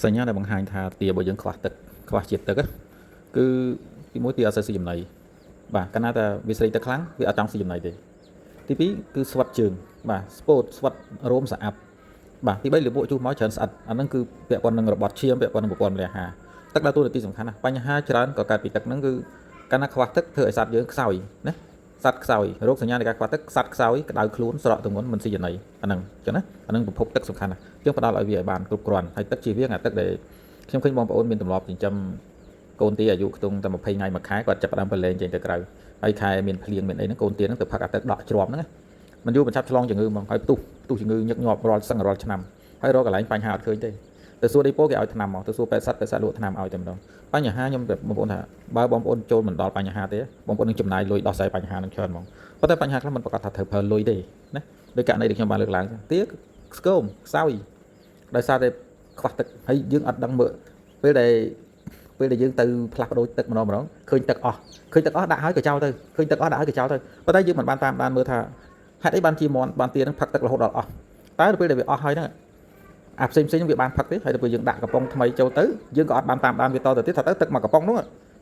សញ្ញាដែលបង្ហាញថាទារបស់យើងខ្វះទឹកខ្វះជាតិទឹកគឺទីមួយទាអត់សូវស៊ីចំណីបាទកាលណាតែវាស្រីទឹកខ្លាំងវាអត់ចង់ស៊ីចំណីទេទីពីរគឺស្វិតជើងបាទស្ពោតស្វិតរោមស្អាប់បាទទី3លពួកជុះមកច្រើនស្អិតអាហ្នឹងគឺពាក់ព័ន្ធនឹងរបត់ឈាមពាក់ព័ន្ធនឹងប្រព័ន្ធម្ល៉េះអាហារទឹកដើរតួនាទីសំខាន់ណាស់បញ្ហាច្រើនក៏កើតពីទឹកហ្នឹងគឺកាលណាខ្វះទឹកធ្វើឲ្យសត្វយើងខ្សោយណាសត្វខ្សោយរោគសញ្ញានៃការខ្វះទឹកសត្វខ្សោយក្តៅខ្លួនស្រកទម្ងន់មិនស៊ីចំណីអាហ្នឹងអញ្ចឹងណាអាហ្នឹងប្រភពទឹកសំខាន់ណាស់យើងផ្ដល់ឲ្យវាឲ្យបានគ្រប់គ្រាន់ហើយទឹកជាវាអាទឹកដែលខ្ញុំឃើញបងប្អូនមានទម្លាប់ចិញ្ចឹមកូនទាអាយុខ្ទង់តែ20ថ្ងៃមួយខែគាត់ចាប់ផ្ដើមប្រឡែងចេញទៅក្រៅហើយខែមានភ្លៀងមានអីហ្នឹងកូនទាហ្នឹងទៅផឹកអាទឹកដក់ជ្រាបហ្នឹងមិនយូរបញ្ឆាប់ឆ្លងជំងឺហ្មងហើយផ្ទុះជំងឺញឹកញាប់រាល់សឹងរាល់ឆ្នាំហើយរកកន្លែងបញ្ហាអត់ឃើញទេទៅសួរដីពោគេឲ្យថ្នាំមកទៅសួរពេទ្យសត្វលក់ថ្នាំឲ្យតែម្ដងបញ្ហាខ្ញុំបងប្អូនថាបើបងប្អូនចូលមិនដល់បញ្ហាទេបងប្អូននឹងចំណាយលុយដោះស្រាយបញ្ហានឹងច្រើនហ្មងប៉ុន្តែបញ្ហាខ្លះមិនប្រកាសថាត្រូវប្រើលុយទេណាដោយករណីដែលខ្ញុំបានលើកឡើងទាស្គមខ្សោយដោយសារតែខ្វះទឹកហើយយើងអត់ដឹងមើលពេលដែលយើងទៅផ្លាស់ប្ដូរទឹកម្ដងឃើញទឹកអស់ដាក់ហើយក៏ចោលទៅឃើញទឹកអស់ដាក់ហើយក៏ចោលទៅប៉ុន្តែយើងមិនបានតាមដានមើលថាហេតុអីបានជាមន់បានទានឹងផឹកទឹករហូតដល់អស់តើទៅពេលដែលវាអស់ហើយហ្នឹងអាផ្សេងវាបានផឹកទេហើយទៅពេលយើងដាក់កំប៉ុងថ្មីចូលទៅយើងក៏អត់បានតាមដានវាតទៅទៀតថាទៅទឹកមកកំប៉ុងនោះ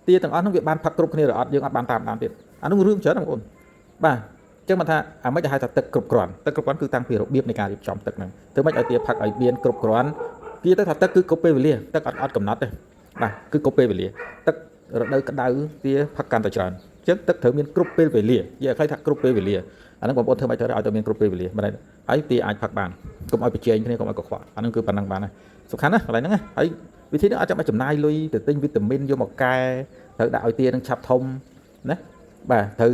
ទាទាំងអស់នោះវាបានផឹកគ្រប់គ្នាឬអត់យើងអត់បានតាមដានទៀតអានោះរឿងច្រើនបងប្អូនបាទអញ្ចឹងមិនថាអាមិនទៅហៅថាទឹកគ្រប់គ្រាន់គឺតាំងពីរបៀបនៃការរៀបចំទឹកហ្នឹងធ្វើម៉េចឲ្យទាផឹកឲ្យមានគ្រប់គ្រាន់គេទៅថាទឹកគឺគ្រប់ពេលវេលាទឹកអត់កំណត់ទេបាទគឺគ្រប់ពេលវេលាទឹករដូវក្តៅទាផឹកកាន់តែច្រើនអញ្ចឹងទឹកត្រូវមានគ្រប់ពេលវេលានិយាយឲ្យខ្លីថាគ្រប់ពេលវេលាអាហ្នឹងបងប្អូនធ្វើម៉េចត្រូវឲ្យតែមានគ្រប់ពេលវេលាមិនដែរហើយទាអាចផឹកបានកុំឲ្យប្រជែងគ្នាកុំឲ្យកខ្វក់អាហ្នឹងគឺប៉ុណ្ណឹងបានហើយសំខាន់ណាកន្លែងហ្នឹងហើយវិធីនេះអត់ចាំបាច់ចំណាយលុយទៅទិញវីតាមីនយកមកកែត្រូវដាក់ឲ្យទានឹងឆាប់ធំណាបាទត្រូវ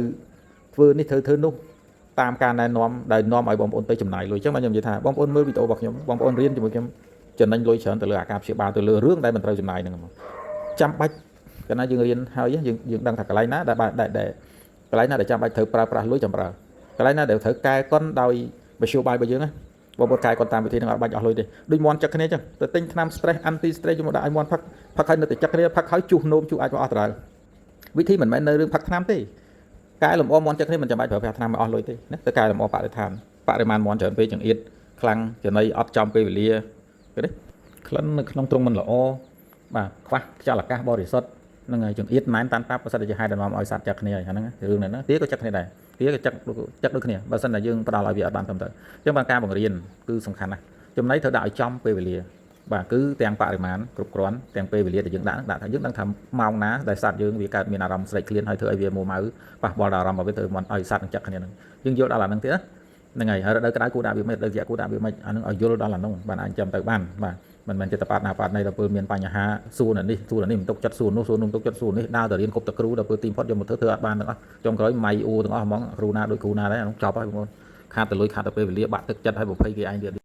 ធ្វើនេះត្រូវធ្វើនោះតាមការណែនាំដែលនាំឲ្យបងប្អូនទៅចំណាយលុយអញ្ចឹងខ្ញុំនិយាយថាបងប្អូនមើលវីដេអូរបស់ខ្ញុំបងប្អូនរៀនជាមួយខ្ញុំចំណេញលុយច្រើនទៅលើអាការព្យាបាលទៅលើរឿងដែលមិនត្រូវចំណាយហ្នឹងចាំបាច់កាលណាយើងរៀនហើយយើងដឹងថាកន្លែងណាដែលកន្លែងណាដែលចាំបាច់ត្រូវប្រើប្រាស់លុយចាំប្រើកន្លែងណាដែលត្រូវកែកុនដោយមធ្យោបាយរបស់យើងណាបងប្អូនកែកុនតាមវិធីហ្នឹងអត់បាច់អស់លុយទេដូចមន់ចឹកគ្នាចឹងទៅទិញថ្នាំ stress anti stress យកមកដាក់ឲ្យមន់ផឹកហើយនៅតែចឹកគ្នាផឹកហើយជុះនោមជុះអាចមកអស់តាវិធីមិនមែននៅរឿងផឹកថ្នាំទេកែលម្អមន់ចឹកគ្នាមិនចាំបាច់ប្រើប្រាស់ថ្នាំឲ្យអស់លុយទេណាទៅកែលម្អបរិស្ថានបរិមាណមន់ច្រើនពេកចង្អៀតខ្លាំងចំណីអត់ចំពេលវេលាឃើញទេក្លិននៅក្នុងទ្រុងមិនល្អបាទខ្វះខ្យល់អាកាសបរិសុទ្ធហ្នឹងហើយចង្អៀតម៉ែនតាន់តាប់បើសិនតែជាហេតុដែលនាំឲ្យសត្វចឹកគ្នាហើយហ្នឹងរឿងហ្នឹងទាក៏ចឹកគ្នាដែរទាក៏ចឹកដូចគ្នាបើសិនតែយើងផ្ដល់ឲ្យវាអត់បានត្រឹមត្រូវអញ្ចឹងបានការបង្រៀនគឺសំខាន់ណាស់ចំណីត្រូវដាក់ឲ្យចំពេលវេលាបាទគឺទាំងបរិមាណគ្រប់គ្រាន់ទាំងពេលវេលាដែលយើងដាក់ថាយើងដឹងថាម៉ោងណាដែលសត្វយើងវាកើតមានអារម្មណ៍ស្រេកឃ្លានហើយធ្វើឲ្យវាមួម៉ៅប៉ះពាល់ដល់អារម្មណ៍របស់វាទៅមិនឲ្យសត្វនឹងចឹកគ្នាហ្នឹងយើងយល់ដល់អាហ្នឹងទៀតហ្នឹងហើយរដូវក្តៅគួរដាក់វាមិនរដូវត្រជាក់គួរដាក់វាមិនអាហ្នឹងឲ្យយល់ដល់អាហ្នឹងបានអាចចាំទៅបានបាទមិនមែនចិត្តប៉ាត់ណាប៉ាត់ណីដល់ពេលមានបញ្ហាសួរនេះមិនទុកចិត្តសួរនោះមិនទុកចិត្តសួរនេះដើរទៅរៀនគប់តគ្រូដល់ពេលទីផុតយកមកធ្វើអត់បានទាំងអស់ចុងក្រោយម៉ៃអ៊ូទាំងអស់ហ្មងគ្រូណាដូចគ្រូណាដែរអានោះចប់ហើយបងប្អូនខាតទៅលុយខាតទៅពេលវេលាបាក់ទឹកចិត្តឲ្យ20គេឯងទៀត